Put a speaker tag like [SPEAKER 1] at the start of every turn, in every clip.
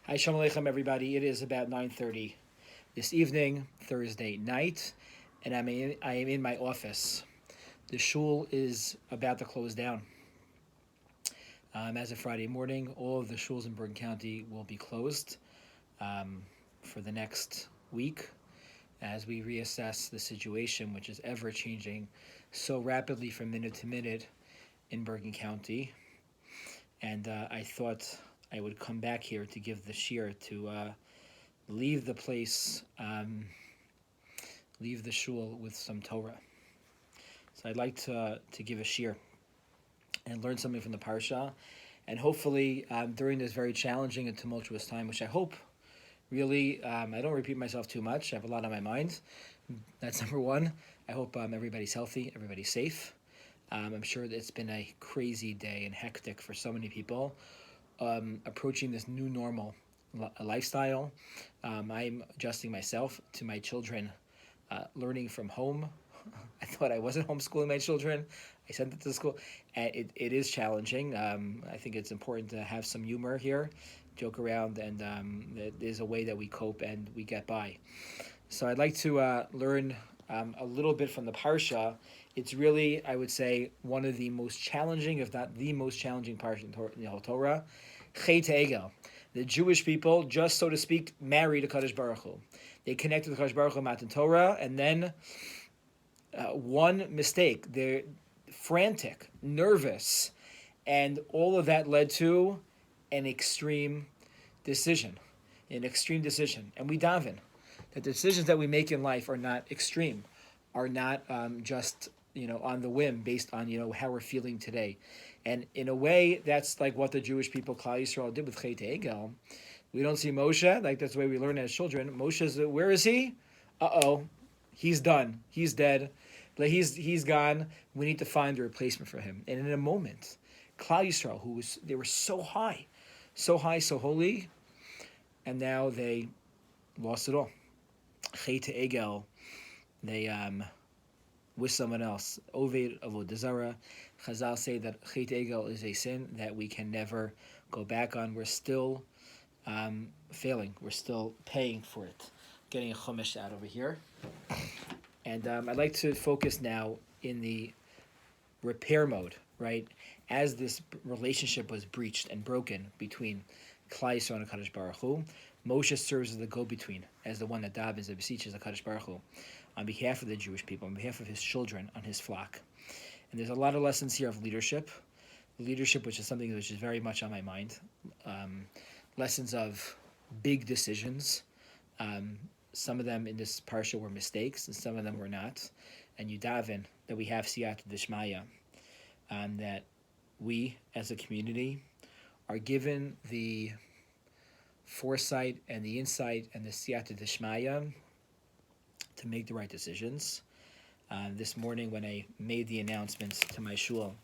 [SPEAKER 1] Hi, Shalom Aleichem, everybody. It is about 9:30 this evening, Thursday night, and I am in my office. The shul is about to close down. As of Friday morning, all of the shuls in Bergen County will be closed for the next week as we reassess the situation, which is ever changing so rapidly from minute to minute in Bergen County. And I thought I would come back here to give the shir to leave the place, leave the shul with some Torah. So I'd like to give a shir and learn something from the parsha, and hopefully during this very challenging and tumultuous time, which I hope really I don't repeat myself too much. I have a lot on my mind. That's number one. I hope everybody's healthy, everybody's safe. I'm sure that it's been a crazy day and hectic for so many people. Approaching this new normal lifestyle. I'm adjusting myself to my children learning from home. I thought I wasn't homeschooling my children. I sent them to school. And it is challenging. I think it's important to have some humor here, joke around, and it is a way that we cope and we get by. So I'd like to learn a little bit from the Parsha. It's really, I would say, one of the most challenging, if not the most challenging parsha in the whole Torah. Chet Egel. The Jewish people, just so to speak, married a Kadosh Baruch Hu. They connected to Kadosh Baruch Hu Matan Torah, and then one mistake. They're frantic, nervous, and all of that led to an extreme decision. An extreme decision. And we daven. The decisions that we make in life are not extreme, are not just on the whim based on how we're feeling today. And in a way, that's like what the Jewish people, Klal Yisrael, did with Chet Egel. We don't see Moshe, like that's the way we learn as children. Moshe's, where is he? He's done. He's dead. He's gone. We need to find a replacement for him. And in a moment, Klal Yisrael, they were so high, so holy, and now they lost it all. Chet Egel, they with someone else. Oved Avodah Zarah. Chazal say that Chet Egel is a sin that we can never go back on. We're still failing. We're still paying for it. Getting a chumash out over here. And I'd like to focus now in the repair mode, right? As this relationship was breached and broken between Klal Yisrael and Kadosh Baruch Hu, Moshe serves as the go-between, as the one that davens and beseeches the Kadosh Baruch Hu on behalf of the Jewish people, on behalf of his children, on his flock. And there's a lot of lessons here of leadership, which is something which is very much on my mind. Lessons of big decisions. Some of them in this parsha were mistakes, and some of them were not. And you daven that we have siyata d'shmaya, that we as a community are given the foresight and the insight and the siyata d'shmaya to make the right decisions. This morning when I made the announcements to my shul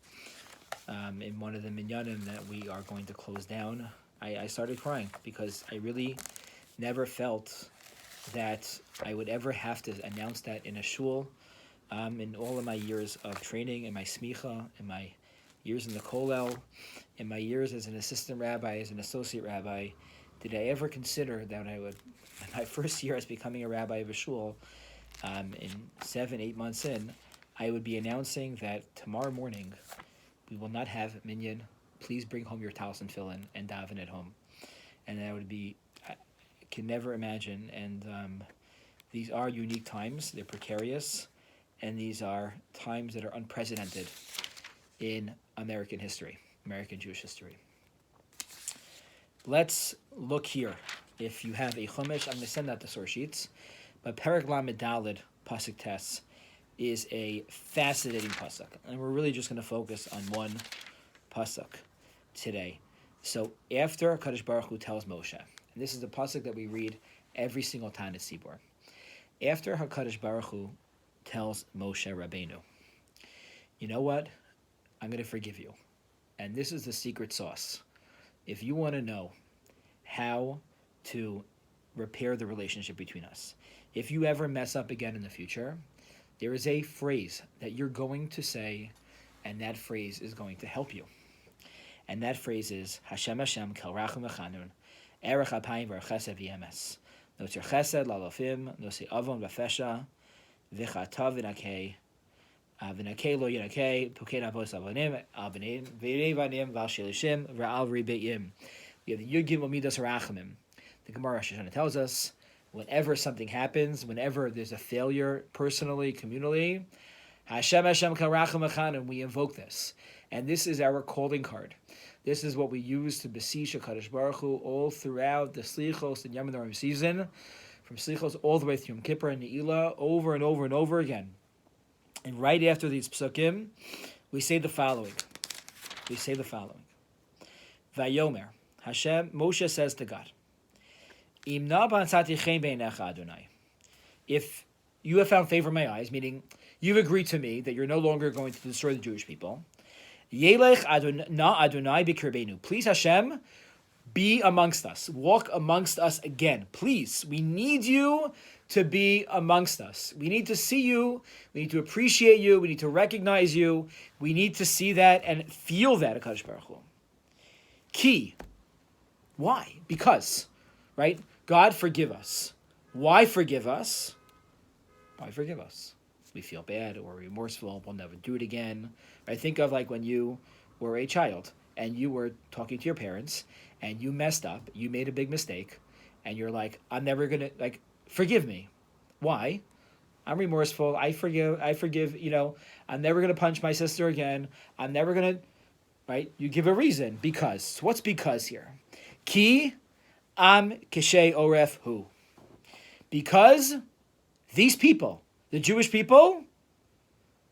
[SPEAKER 1] in one of the minyanim that we are going to close down, I started crying because I really never felt that I would ever have to announce that in a shul. In all of my years of training, in my smicha, in my years in the kollel, in my years as an assistant rabbi, as an associate rabbi, did I ever consider that I would, in my first year as becoming a rabbi of a shul, in 7-8 months in, I would be announcing that tomorrow morning we will not have minyan. Please bring home your talis and tefillin and daven at home. And that would be, I can never imagine. And these are unique times. They're precarious. And these are times that are unprecedented in American history, American Jewish history. Let's look here. If you have a chumash, I'm going to send out the source sheets. But Perek Lamed Daled pasuk tes is a fascinating pasuk, and we're really just going to focus on one pasuk today. So after Kadosh Baruch Hu tells Moshe, and this is the pasuk that we read every single time at Sibor. After HaKadosh Baruch Hu tells Moshe Rabbeinu, you know what? I'm going to forgive you. And this is the secret sauce. If you want to know how to repair the relationship between us, if you ever mess up again in the future, there is a phrase that you're going to say, and that phrase is going to help you. And that phrase is, Hashem Hashem kel rachum v'chanun, Erech apayim v'chesed v'yemes. Noser chesed lalofim, nosei avon v'fesha, v'chatav v'nakei, v'nakei lo yinakei, pukei navos avonim, avenim, v'yevanim v'al v'al ribe'im. We have the Yud Gimel Midas Harachamim. The Gemara Rosh Hashanah tells us, whenever something happens, whenever there's a failure, personally, communally, Hashem Kal Racham Echan, and we invoke this. And this is our calling card. This is what we use to beseech HaKadosh Baruch Hu all throughout the Slichos and Yom Noraim season, from Slichos all the way through Yom Kippur and Ne'ilah, over and over and over again. And right after these psukim, we say the following. Vayomer, Hashem, Moshe says to God, if you have found favor in my eyes, meaning you've agreed to me that you're no longer going to destroy the Jewish people, Yelech Adonai b'kirbenu. Please, Hashem, be amongst us. Walk amongst us again. Please, we need you to be amongst us. We need to see you. We need to appreciate you. We need to recognize you. We need to see that and feel that, HaKadosh Baruch Hu. Key. Why? Because, right? God, forgive us. Why forgive us? Why forgive us? We feel bad or remorseful. We'll never do it again. Right? Think of like when you were a child and you were talking to your parents and you messed up. You made a big mistake, and you're like, "I'm never gonna forgive me." Why? I'm remorseful. I forgive. I'm never gonna punch my sister again. I'm never gonna. Right? You give a reason. Because. What's because here? Ki am kishay oref hu. Because these people, the Jewish people,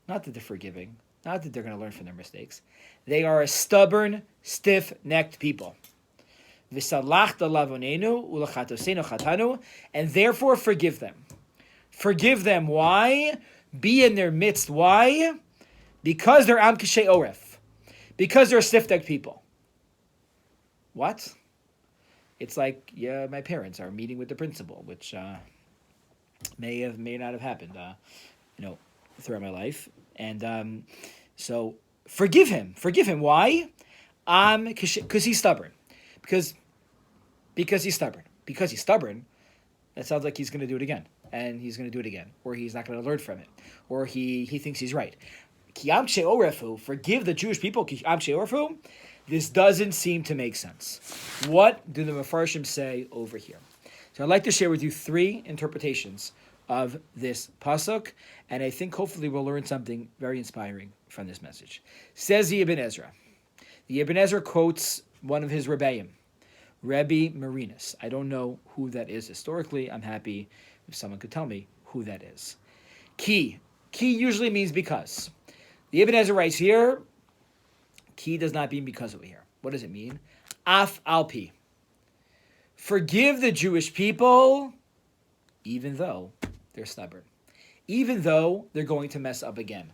[SPEAKER 1] not that they're forgiving, not that they're going to learn from their mistakes, they are a stubborn, stiff-necked people. V'salachta lavonenu ulachatosenu chatanu, and therefore forgive them. Forgive them. Why? Be in their midst. Why? Because they're am kishay oref. Because they're stiff-necked people. What? It's like, my parents are meeting with the principal, which may not have happened, throughout my life. And so forgive him. Why? Because he's stubborn. Because he's stubborn. Because he's stubborn, that sounds like he's going to do it again. And he's going to do it again. Or he's not going to learn from it. Or he thinks he's right. Ki am she'orefu, forgive the Jewish people. Ki am she'orefu. This doesn't seem to make sense. What do the Mefarshim say over here? So I'd like to share with you 3 interpretations of this pasuk, and I think hopefully we'll learn something very inspiring from this message. Says the Ibn Ezra. The Ibn Ezra quotes one of his Rebbeim, Rebbe Marinus. I don't know who that is historically. I'm happy if someone could tell me who that is. Ki. Ki usually means because. The Ibn Ezra writes here, Ki does not mean because over here. What does it mean? Af alpi. Forgive the Jewish people, even though they're stubborn. Even though they're going to mess up again.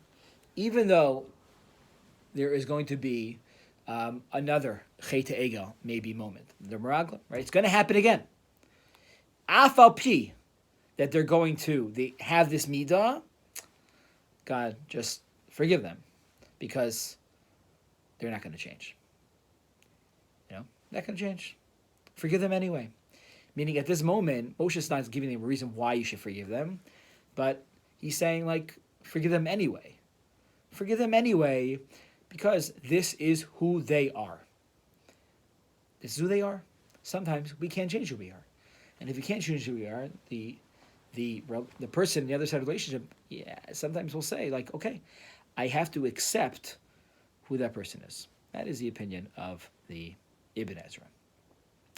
[SPEAKER 1] Even though there is going to be another Chet Egel, maybe moment. The Meraglim, right? It's going to happen again. Af alpi, that they're going to they have this midah, God, just forgive them. Because they're not going to change. Not going to change. Forgive them anyway. Meaning at this moment, Moshe's not giving them a reason why you should forgive them, but he's saying, forgive them anyway. Forgive them anyway, because this is who they are. This is who they are. Sometimes we can't change who we are. And if we can't change who we are, the person on the other side of the relationship, sometimes will say, okay, I have to accept who that person is. That is the opinion of the Ibn Ezra.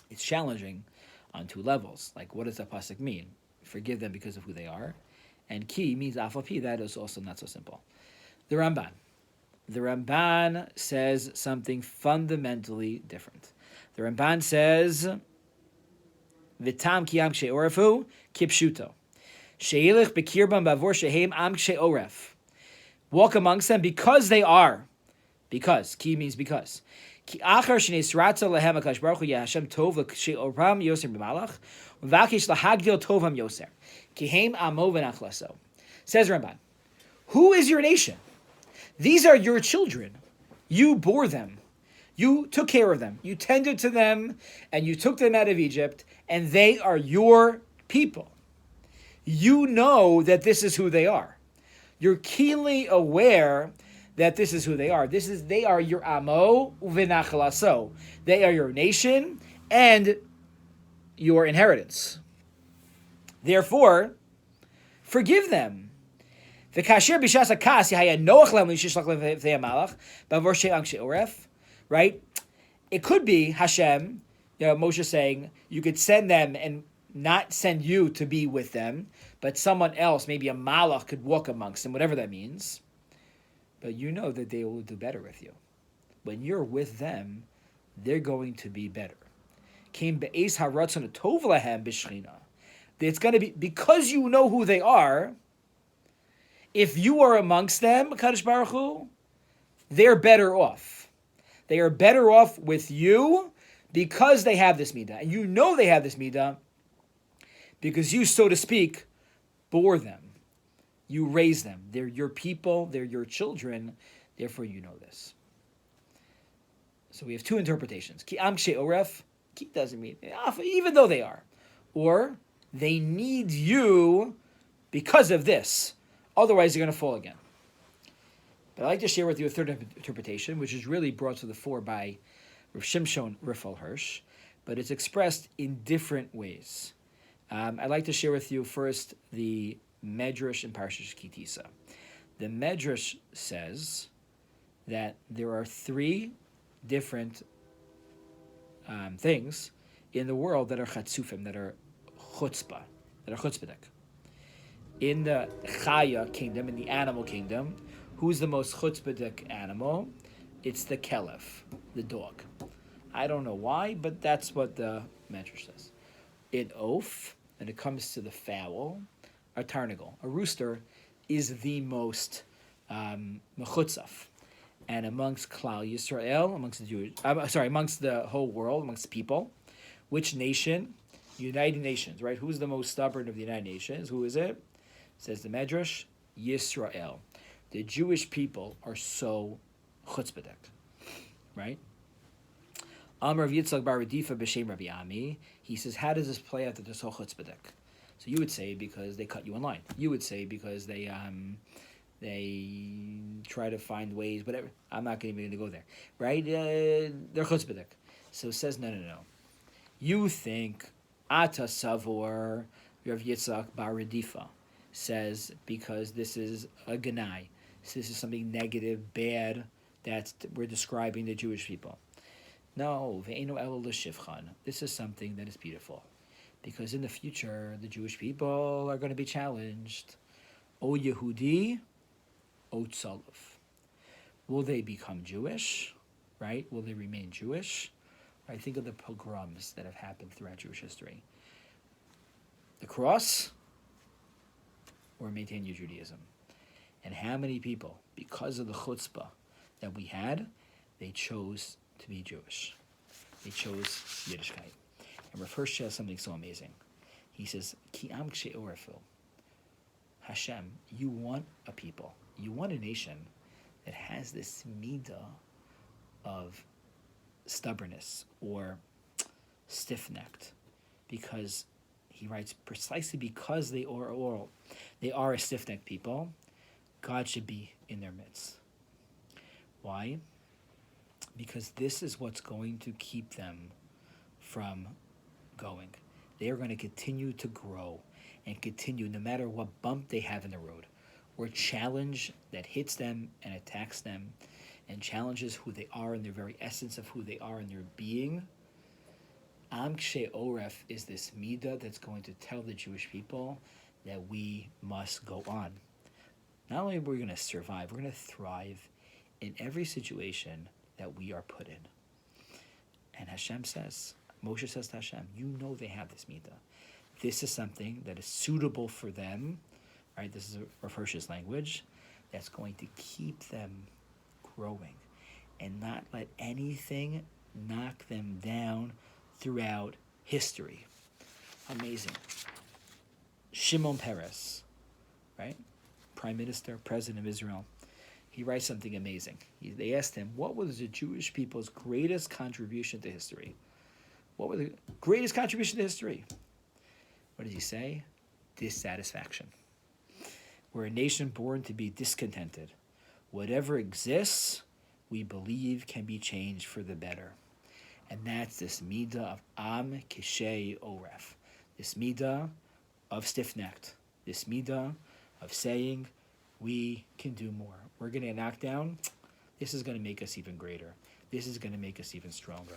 [SPEAKER 1] It's challenging on 2 levels. What does that pasuk mean? Forgive them because of who they are. And ki means afapi. That is also not so simple. The Ramban says something fundamentally different. The Ramban says, V'tam ki am she'orefu kipshuto. She'ilich bekirbam bavor shehem am she'oref. Walk amongst them because they are. Because. Ki means because. Ki achar shnei sratza lehem HaKadosh Baruch Hu Hashem tov l'she'oram yoser b'malach v'vakish lahagdil tovam yoser ki heim amo v'nachlaso. Says Ramban, who is your nation? These are your children. You bore them. You took care of them. You tended to them, and you took them out of Egypt, and they are your people. You know that this is who they are. You're keenly aware that this is who they are. They are your amo uvinachalaso. They are your nation and your inheritance. Therefore, forgive them. Right? It could be Hashem, Moshe saying, you could send them and not send you to be with them, but someone else, maybe a malach, could walk amongst them, whatever that means. But you know that they will do better with you. When you're with them, they're going to be better. It's going to be, because you know who they are, if you are amongst them, Kadosh Baruch Hu, they're better off. They are better off with you because they have this midah. And you know they have this midah because you, so to speak, bore them. You raise them. They're your people. They're your children. Therefore, you know this. So we have two interpretations. Ki am she'oref. Ki doesn't mean, even though they are. Or, they need you because of this. Otherwise, they're going to fall again. But I'd like to share with you a third interpretation, which is really brought to the fore by Rav Shimshon Riffel Hirsch, but it's expressed in different ways. I'd like to share with you first the Medrash in Parshat Ki Tisa. The Medrash says that there are three different things in the world that are chatzufim, that are chutzpah, that are chutzpahdik. In the Chaya kingdom, in the animal kingdom, who's the most chutzpahdik animal? It's the kelev, the dog. I don't know why, but that's what the Medrash says. In Oaf, when it comes to the fowl, a tarnagal, a rooster, is the most mechutzaf. And amongst Klal Yisrael, amongst the whole world, amongst the people, which nation? United Nations, right? Who's the most stubborn of the United Nations? Who is it? Says the Medrash, Yisrael. The Jewish people are so chutzpahdik, right? Amar Yitzchak Bar Radifa b'Shem Rabbi Ami. He says, how does this play out that they're so chutzpahdik? So you would say because they cut you in line. You would say because they try to find ways, whatever. I'm not even going to go there, right? They're chutzpahdik. So it says, no. You think Ata Savor Rav Yitzchak Bar Radifa says because this is a ganai. So this is something negative, bad, that we're describing the Jewish people. No, ve'enu elo l'shivchan. This is something that is beautiful. Because in the future, the Jewish people are going to be challenged. O Yehudi, O Tzaluf. Will they become Jewish? Right? Will they remain Jewish? Right? Think of the pogroms that have happened throughout Jewish history. The cross, or maintain your Judaism. And how many people, because of the chutzpah that we had, they chose to be Jewish. They chose Yiddishkeit. And Rav Hirsch says something so amazing. He says, Ki am kshe'orefil. Hashem, you want a people, you want a nation that has this midah of stubbornness or stiff-necked, because he writes, precisely because they are a stiff-necked people, God should be in their midst. Why? Because this is what's going to keep them from going. They are going to continue to grow and continue no matter what bump they have in the road or challenge that hits them and attacks them and challenges who they are in their very essence of who they are in their being. Am Kshe Oref is this midah that's going to tell the Jewish people that we must go on. Not only are we going to survive, we're going to thrive in every situation that we are put in. And Hashem says, Moshe says to Hashem, you know they have this midah. This is something that is suitable for them, right? This is Rav Hirsch's language, that's going to keep them growing and not let anything knock them down throughout history. Amazing. Shimon Peres, right? Prime Minister, President of Israel. he writes something amazing. They asked him, what was the Jewish people's greatest contribution to history? What were the greatest contribution to history? What does he say? Dissatisfaction. We're a nation born to be discontented. Whatever exists, we believe can be changed for the better. And that's this midah of am kishei oref. This midah of stiff-necked. This midah of saying, we can do more. We're going to get knocked down. This is going to make us even greater. This is going to make us even stronger.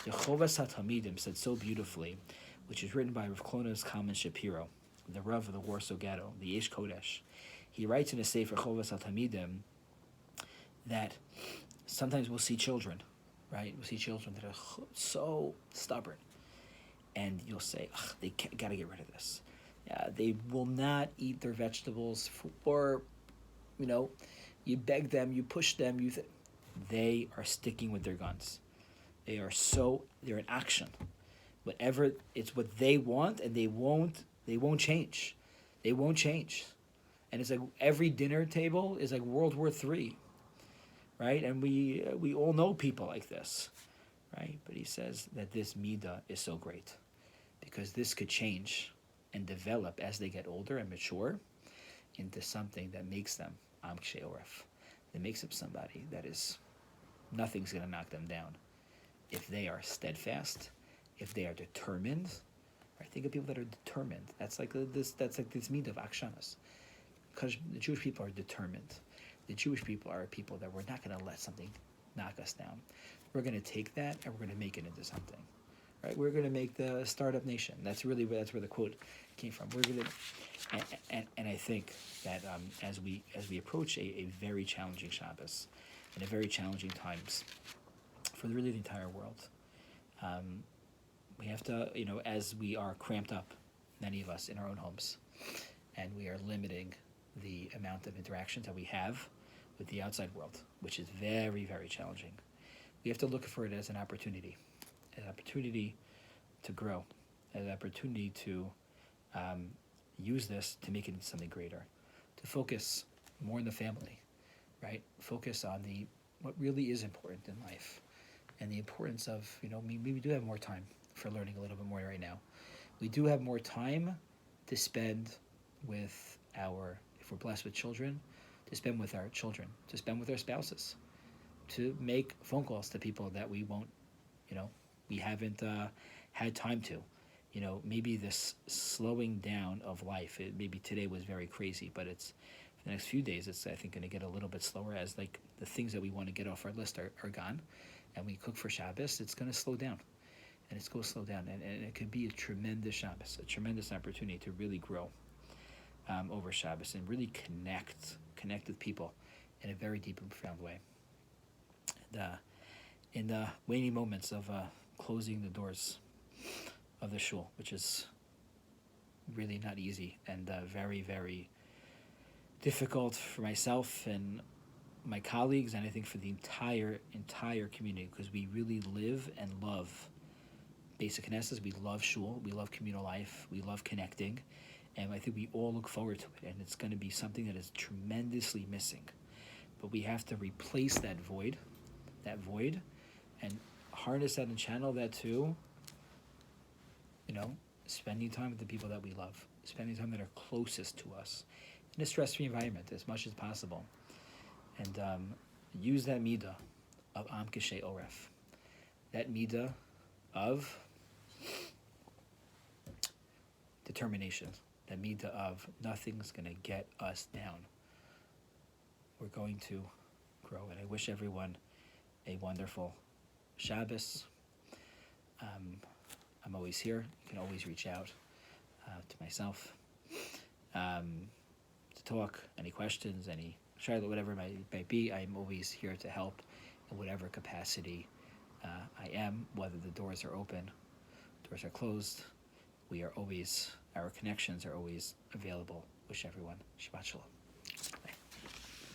[SPEAKER 1] The Chovas HaTalmidim said so beautifully, which is written by Rav Klonos Kalman Shapiro, the Rav of the Warsaw Ghetto, the Eish Kodesh. He writes in a Sefer Chovas HaTalmidim that sometimes we'll see children, right? We'll see children that are so stubborn. And you'll say, they got to get rid of this. They will not eat their vegetables, or, you beg them, you push them, they are sticking with their guns. They're in action. Whatever, it's what they want, and they won't change. They won't change. And it's like every dinner table is like World War III, right? And we all know people like this, right? But he says that this midah is so great because this could change and develop as they get older and mature into something that makes them am kshei oref, that makes them somebody that is, nothing's going to knock them down if they are steadfast, if they are determined. Right? Think of people that are determined. That's like this midah of akshanas. Because the Jewish people are determined. The Jewish people are people that we're not going to let something knock us down. We're going to take that and we're going to make it into something. Right? We're going to make the startup nation. That's where the quote came from. We're going to, and I think that as we approach a very challenging Shabbos and a very challenging times for really the entire world, we have to, as we are cramped up, many of us in our own homes, and we are limiting the amount of interactions that we have with the outside world, which is very, very challenging. We have to look for it as an opportunity to grow, an opportunity to use this to make it into something greater, to focus more on the family, right? Focus on what really is important in life, and the importance of, we do have more time for learning a little bit more right now. We do have more time to spend with if we're blessed with children, to spend with our children, to spend with our spouses, to make phone calls to people that we won't, we haven't had time to. Maybe this slowing down of life, maybe today was very crazy, but it's, for the next few days, it's, I think, going to get a little bit slower as the things that we want to get off our list are gone, and we cook for Shabbos, it's going to slow down. And it's going to slow down, and it could be a tremendous Shabbos, a tremendous opportunity to really grow over Shabbos and really connect with people in a very deep and profound way. In the waning moments of closing the doors of the shul, which is really not easy and very, very difficult for myself and my colleagues, and I think for the entire community, because we really live and love basic Knesset. We love shul, we love communal life, we love connecting, and I think we all look forward to it, and it's going to be something that is tremendously missing. But we have to replace that void, and harness that and channel that to, spending time with the people that we love, spending time that are closest to us in a stress-free environment as much as possible, and use that midah of am kishei oref, that midah of determination, that midah of nothing's going to get us down. We're going to grow, and I wish everyone a wonderful Shabbos. I'm always here. You can always reach out to myself to talk, any questions, any Charlotte, whatever it might be. I'm always here to help in whatever capacity I am, whether the doors are open, doors are closed. Our connections are always available. Wish everyone Shabbat Shalom.